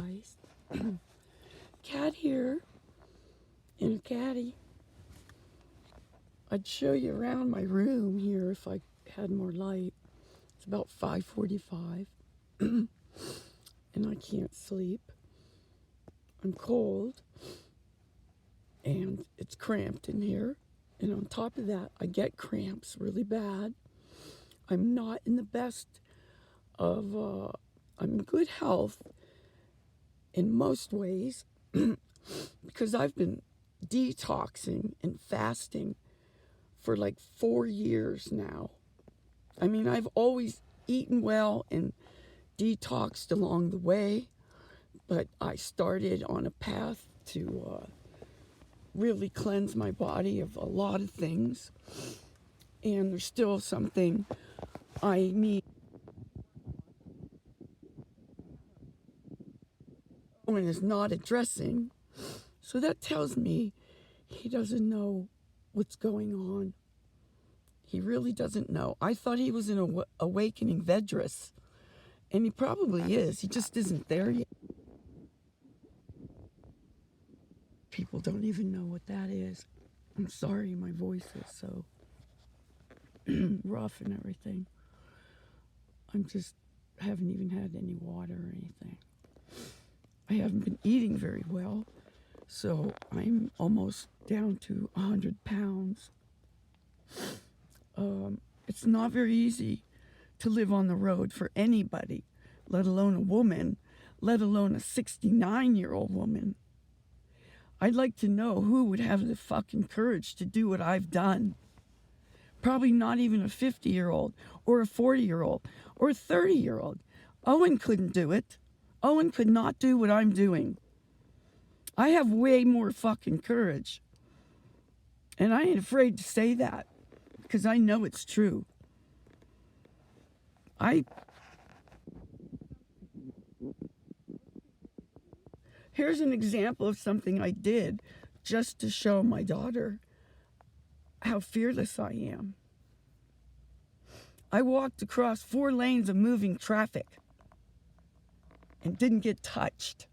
Guys, cat here and a catty. I'd show you around my room here if I had more light. It's about 5:45 and I can't sleep. I'm cold and it's cramped in here. And on top of that, I get cramps really bad. I'm not in the best of, I'm in good health in most ways because I've been detoxing and fasting for like 4 years now. I mean, I've always eaten well and detoxed along the way, but I started on a path to really cleanse my body of a lot of things, and there's still something I need. Owen is not addressing, so that tells me he doesn't know what's going on. He really doesn't know. I thought he was an awakening Vedras, and he probably is. He just isn't there yet. People don't even know what that is. I'm sorry my voice is so rough and everything. I haven't even had any water or anything. I haven't been eating very well, so I'm almost down to 100 pounds. It's not very easy to live on the road for anybody, let alone a woman, let alone a 69-year-old woman. I'd like to know who would have the fucking courage to do what I've done. Probably not even a 50-year-old or a 40-year-old or a 30-year-old. Owen couldn't do it. Owen could not do what I'm doing. I have way more fucking courage. And I ain't afraid to say that because I know it's true. Here's an example of something I did just to show my daughter how fearless I am. I walked across 4 lanes of moving traffic and didn't get touched.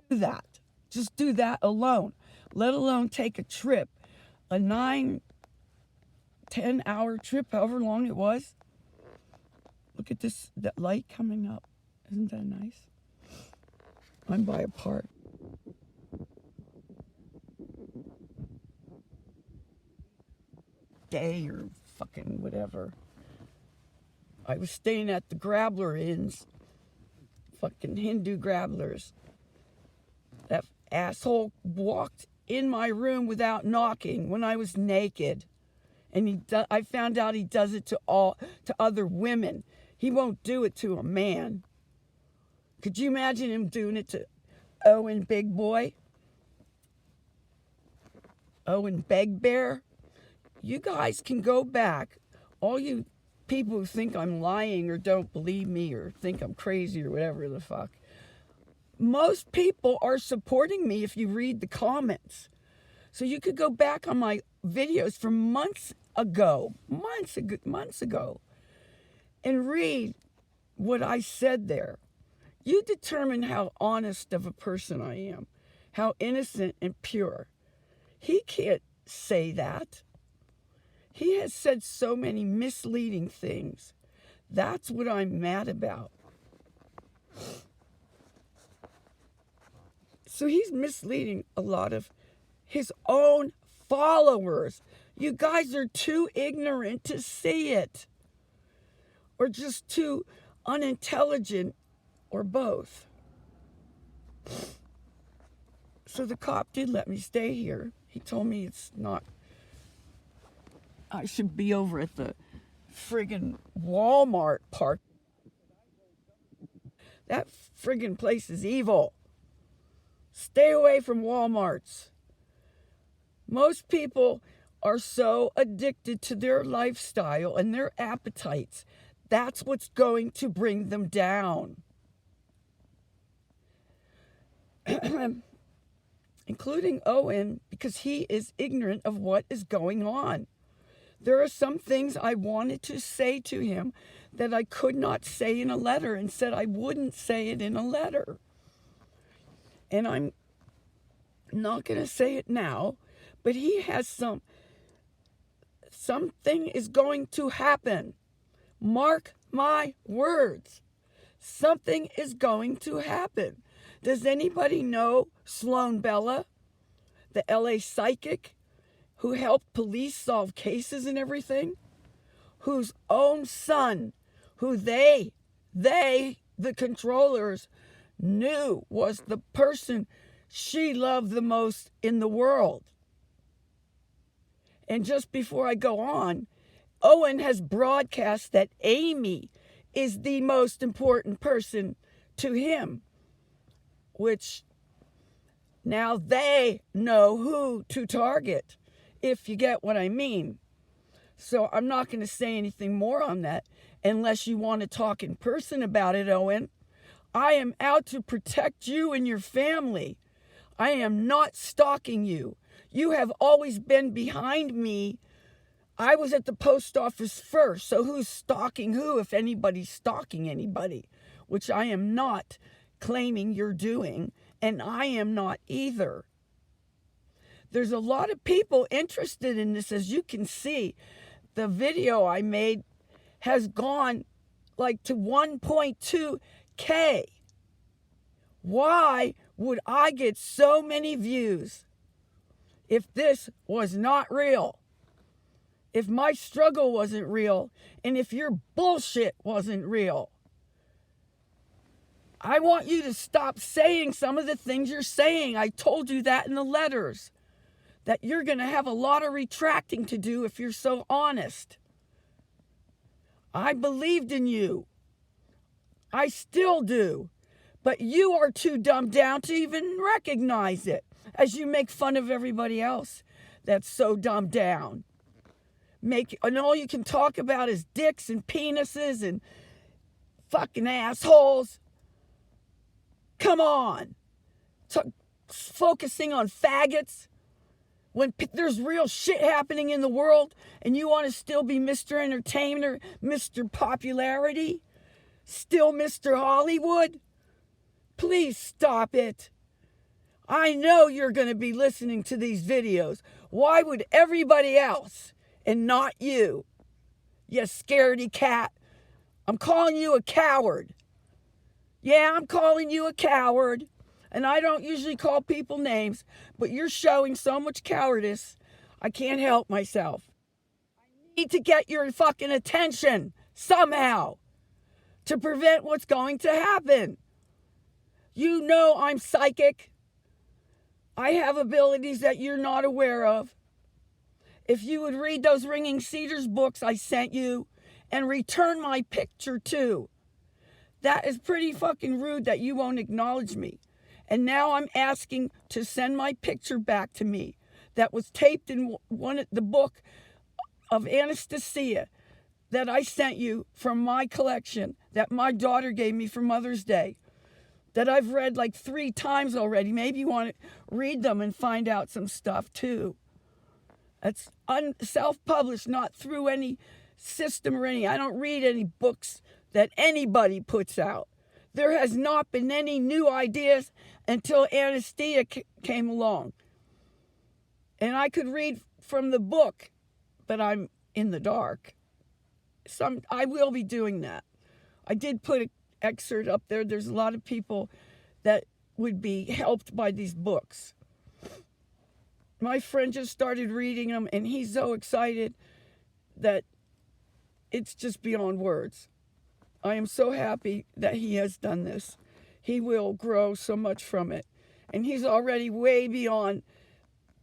Do that. Just do that alone, let alone take a trip, a 9-10 hour trip, however long it was. Look at this, that light coming up. Isn't that nice? I'm by a park. Day or fucking whatever. I was staying at the Grabbler Inns, fucking Hindu Grabblers. That asshole walked in my room without knocking when I was naked, and I found out he does it to other women. He won't do it to a man. Could you imagine him doing it to Owen Big Boy? Owen Beg Bear? You guys can go back. All you people who think I'm lying or don't believe me or think I'm crazy or whatever the fuck. Most people are supporting me if you read the comments. So you could go back on my videos from months ago, and read what I said there. You determine how honest of a person I am, how innocent and pure. He can't say that. He has said so many misleading things. That's what I'm mad about. So he's misleading a lot of his own followers. You guys are too ignorant to see it, or just too unintelligent, or both. So the cop did let me stay here. He told me it's not, I should be over at the friggin' Walmart park. That friggin' place is evil. Stay away from Walmarts. Most people are so addicted to their lifestyle and their appetites. That's what's going to bring them down. Including Owen, because he is ignorant of what is going on. There are some things I wanted to say to him that I could not say in a letter, and said I wouldn't say it in a letter. And I'm not going to say it now, but he has something is going to happen. Mark my words. Something is going to happen. Does anybody know Sloan Bella, the LA psychic who helped police solve cases and everything? Whose own son, who the controllers, knew was the person she loved the most in the world. And just before I go on, Owen has broadcast that Amy is the most important person to him, which now they know who to target, if you get what I mean. So I'm not going to say anything more on that unless you want to talk in person about it, Owen. I am out to protect you and your family. I am not stalking you. You have always been behind me. I was at the post office first, so who's stalking who, if anybody's stalking anybody? Which I am not claiming you're doing, and I am not either. There's a lot of people interested in this, as you can see. The video I made has gone like to 1.2K. Why would I get so many views if this was not real? If my struggle wasn't real, and if your bullshit wasn't real? I want you to stop saying some of the things you're saying. I told you that in the letters, that you're going to have a lot of retracting to do if you're so honest. I believed in you. I still do. But you are too dumbed down to even recognize it, as you make fun of everybody else that's so dumbed down. And all you can talk about is dicks and penises and fucking assholes. Come on. Focusing on faggots when there's real shit happening in the world, and you want to still be Mr. Entertainer, Mr. Popularity, still Mr. Hollywood? Please stop it. I know you're going to be listening to these videos. Why would everybody else and not you? You scaredy cat. I'm calling you a coward. Yeah, I'm calling you a coward. And I don't usually call people names, but you're showing so much cowardice, I can't help myself. I need to get your fucking attention somehow to prevent what's going to happen. You know I'm psychic. I have abilities that you're not aware of. If you would read those Ringing Cedars books I sent you and return my picture too. That is pretty fucking rude that you won't acknowledge me. And now I'm asking to send my picture back to me that was taped in the book of Anastasia that I sent you from my collection that my daughter gave me for Mother's Day, that I've read like 3 times already. Maybe you want to read them and find out some stuff too. That's self-published, not through any system or any. I don't read any books that anybody puts out. There has not been any new ideas until Anastasia came along. And I could read from the book, but I'm in the dark. I will be doing that. I did put an excerpt up there. There's a lot of people that would be helped by these books. My friend just started reading them, and he's so excited that it's just beyond words. I am so happy that he has done this. He will grow so much from it. And he's already way beyond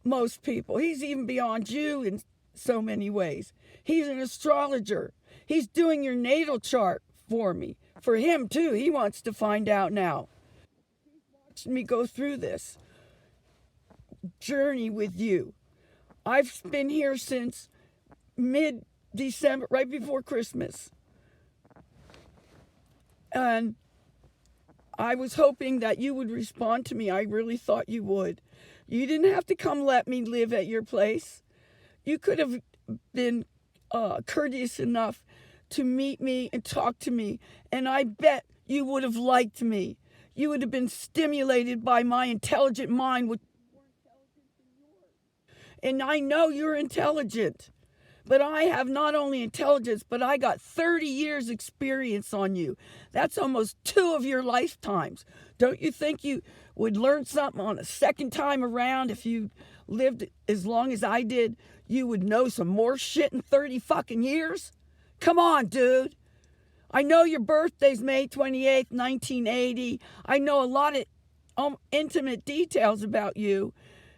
most people. He's even beyond you in so many ways. He's an astrologer. He's doing your natal chart for me. For him, too. He wants to find out now. He's watched me go through this journey with you. I've been here since mid-December, right before Christmas. And I was hoping that you would respond to me. I really thought you would. You didn't have to come let me live at your place. You could have been courteous enough to meet me and talk to me. And I bet you would have liked me. You would have been stimulated by my intelligent mind. And I know you're intelligent. But I have not only intelligence, but I got 30 years experience on you. That's almost 2 of your lifetimes. Don't you think you would learn something on a second time around if you lived as long as I did? You would know some more shit in 30 fucking years? Come on, dude. I know your birthday's May 28th, 1980. I know a lot of intimate details about you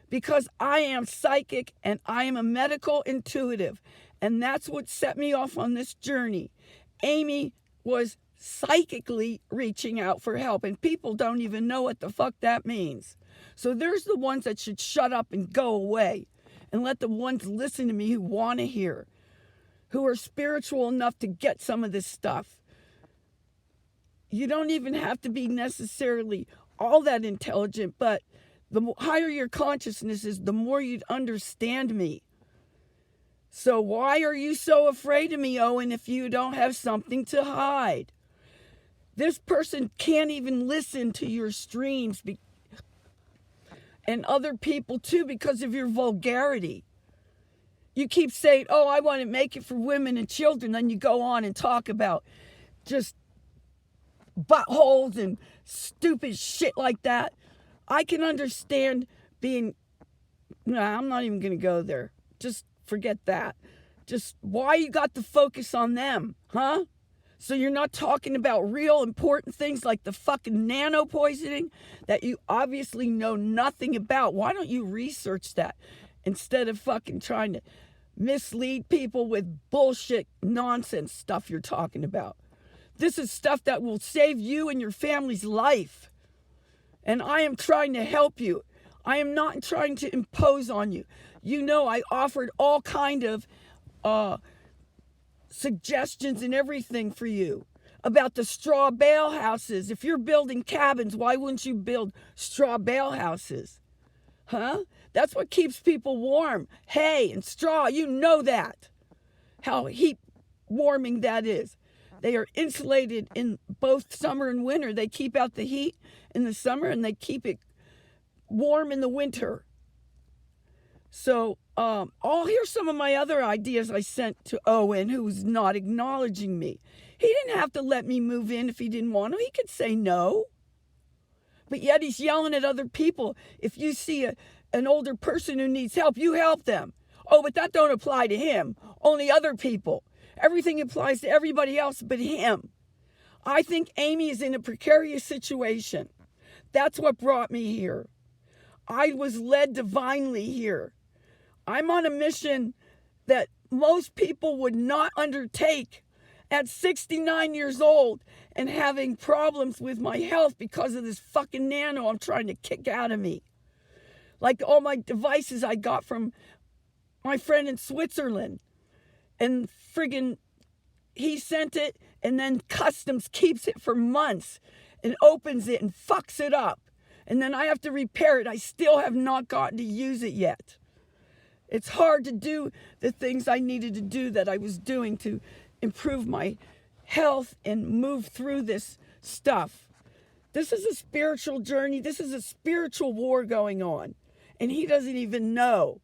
because I am psychic and I am a medical intuitive. And that's what set me off on this journey. Amy was psychically reaching out for help, and people don't even know what the fuck that means. So there's the ones that should shut up and go away and let the ones listen to me who want to hear, who are spiritual enough to get some of this stuff. You don't even have to be necessarily all that intelligent, but the higher your consciousness is, the more you'd understand me. So why are you so afraid of me, Owen, if you don't have something to hide? This person can't even listen to your streams and other people too because of your vulgarity. You keep saying, oh, I want to make it for women and children. Then you go on and talk about just buttholes and stupid shit like that. I can understand being, no, I'm not even going to go there. Just forget that. Just why you got to focus on them, huh? So you're not talking about real important things like the fucking nano poisoning that you obviously know nothing about. Why don't you research that instead of fucking trying to mislead people with bullshit nonsense stuff you're talking about? This is stuff that will save you and your family's life. And I am trying to help you. I am not trying to impose on you. You know, I offered all kind of suggestions and everything for you about the straw bale houses. If you're building cabins, why wouldn't you build straw bale houses? Huh? That's what keeps people warm. Hay and straw, you know that. How heat warming that is. They are insulated in both summer and winter. They keep out the heat in the summer and they keep it warm in the winter. So here's some of my other ideas I sent to Owen, who's not acknowledging me. He didn't have to let me move in if he didn't want to. He could say no. But yet he's yelling at other people. If you see an older person who needs help, you help them. Oh, but that don't apply to him. Only other people. Everything applies to everybody else but him. I think Amy is in a precarious situation. That's what brought me here. I was led divinely here. I'm on a mission that most people would not undertake at 69 years old and having problems with my health because of this fucking nano I'm trying to kick out of me. Like all my devices I got from my friend in Switzerland. And friggin' he sent it and then customs keeps it for months and opens it and fucks it up. And then I have to repair it. I still have not gotten to use it yet. It's hard to do the things I needed to do that I was doing to improve my health and move through this stuff. This is a spiritual journey. This is a spiritual war going on. And he doesn't even know.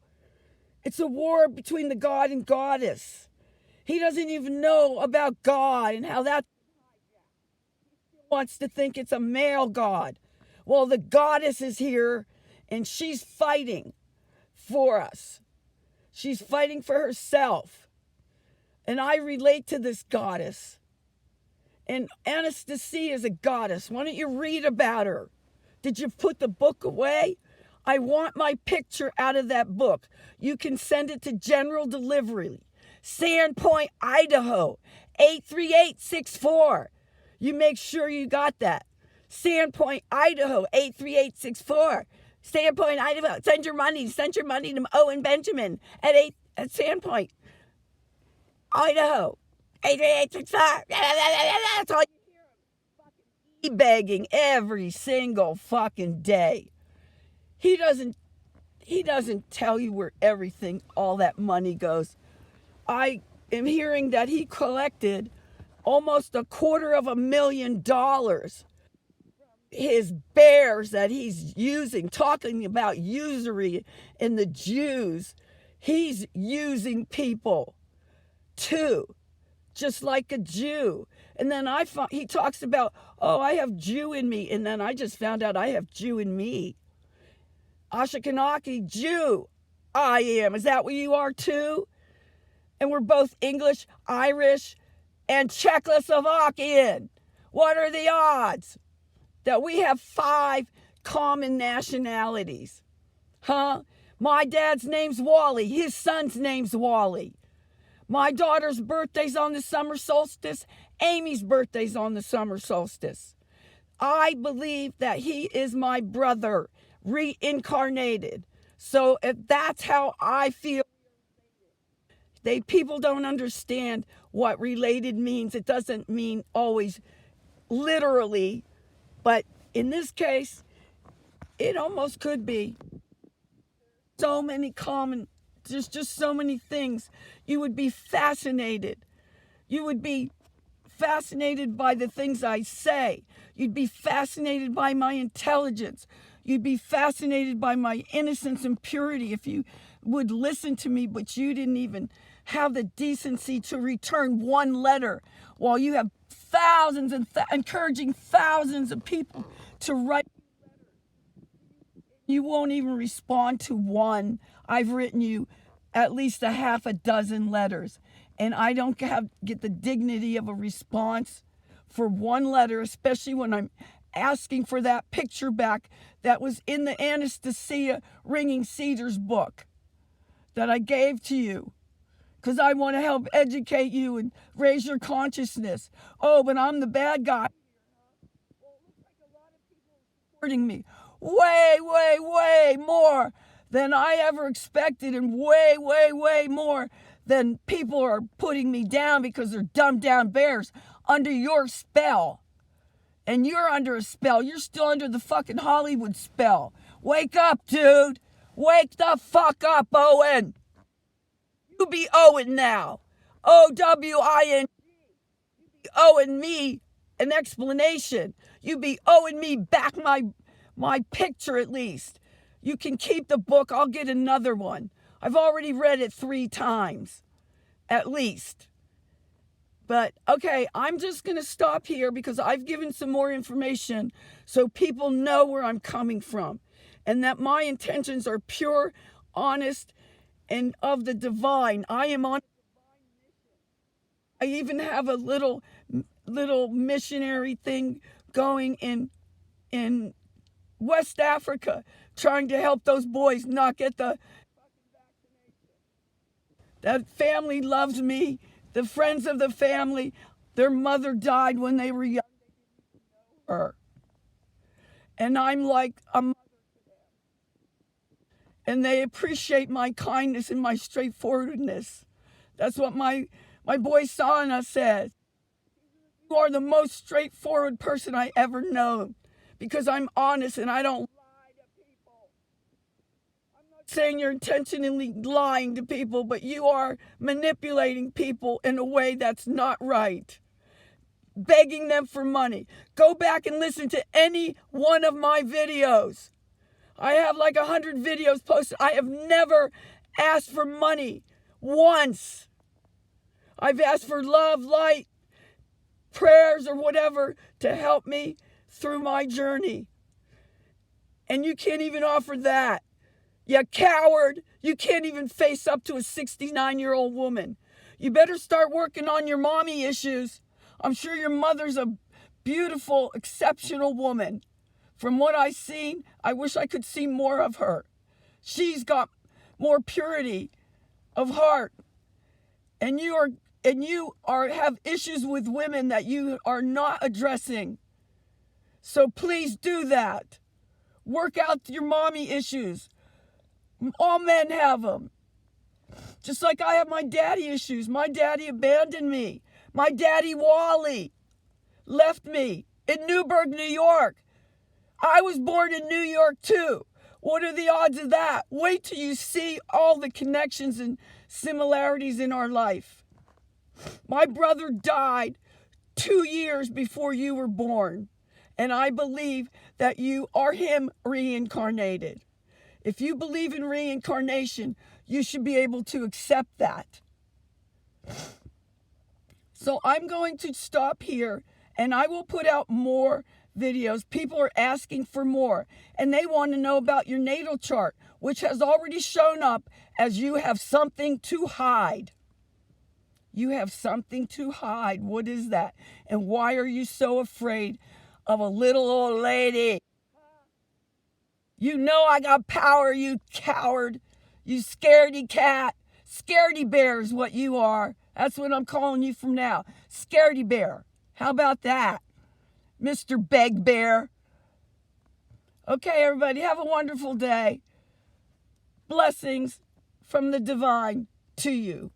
It's a war between the god and goddess. He doesn't even know about God and how that wants to think it's a male god. Well, the goddess is here and she's fighting for us. She's fighting for herself. And I relate to this goddess. And Anastasia is a goddess. Why don't you read about her? Did you put the book away? I want my picture out of that book. You can send it to general delivery. Sandpoint, Idaho, 83864. You make sure you got that. Sandpoint, Idaho, 83864. Sandpoint, Idaho. Send your money to Owen Benjamin at Sandpoint, Idaho, 83864. That's all you hear. Begging every single fucking day. He doesn't tell you where everything, all that money goes. I am hearing that he collected almost $250,000. His bears that he's using, talking about usury and the Jews, he's using people too, just like a Jew. And then he talks about, oh, I have Jew in me. And then I just found out I have Jew in me. Ashkenaki Jew, I am. Is that what you are too? And we're both English, Irish, and Czechoslovakian. What are the odds that we have 5 common nationalities? Huh? My dad's name's Wally. His son's name's Wally. My daughter's birthday's on the summer solstice. Amy's birthday's on the summer solstice. I believe that he is my brother, reincarnated. So if that's how I feel, people don't understand what related means. It doesn't mean always literally, but in this case, it almost could be. So many common, there's just so many things. You would be fascinated. You would be fascinated by the things I say. You'd be fascinated by my intelligence. You'd be fascinated by my innocence and purity if you would listen to me, but you didn't even have the decency to return one letter while you have thousands and encouraging thousands of people to write. You won't even respond to one. I've written you at least a half a dozen letters, and I don't get the dignity of a response for one letter, especially when I'm asking for that picture back that was in the Anastasia Ringing Cedars book that I gave to you, because I want to help educate you and raise your consciousness. Oh, but I'm the bad guy. Well, it looks like a lot of people are supporting me. Way more than I ever expected, and way more than people are putting me down because they're dumbed down bears under your spell. And you're under a spell. You're still under the fucking Hollywood spell. Wake up, dude. Wake the fuck up, Owen. You be Owen now. Owin. You be Owen me an explanation. You be Owen me back my picture at least. You can keep the book. I'll get another one. I've already read it 3 times, at least. But, okay, I'm just going to stop here because I've given some more information so people know where I'm coming from and that my intentions are pure, honest, and of the divine. I am on a divine mission. I even have a little missionary thing going in West Africa, trying to help those boys not get the vaccination. That family loves me. The friends of the family, their mother died when they were young. They didn't even know her. And I'm like a mother to them. And they appreciate my kindness and my straightforwardness. That's what my boy Sana says. You are the most straightforward person I ever known, because I'm honest and I don't lie to people. I'm not saying you're intentionally lying to people, but you are manipulating people in a way that's not right. Begging them for money. Go back and listen to any one of my videos. I have like 100 videos posted. I have never asked for money once. I've asked for love, light, prayers, or whatever to help me through my journey. And you can't even offer that. You coward. You can't even face up to a 69-year-old woman. You better start working on your mommy issues. I'm sure your mother's a beautiful, exceptional woman. From what I've seen, I wish I could see more of her. She's got more purity of heart. And you have issues with women that you are not addressing. So please do that. Work out your mommy issues. All men have them. Just like I have my daddy issues. My daddy abandoned me. My daddy Wally left me in Newburgh, New York. I was born in New York too. What are the odds of that? Wait till you see all the connections and similarities in our life. My brother died 2 years before you were born, and I believe that you are him reincarnated. If you believe in reincarnation, you should be able to accept that. So I'm going to stop here, and I will put out more videos. People are asking for more, and they want to know about your natal chart, which has already shown up as you have something to hide. You have something to hide. What is that? And why are you so afraid of a little old lady? You know I got power, you coward. You scaredy cat. Scaredy bear is what you are. That's what I'm calling you from now. Scaredy bear. How about that, Mr. Beg Bear? Okay, everybody, have a wonderful day. Blessings from the divine to you.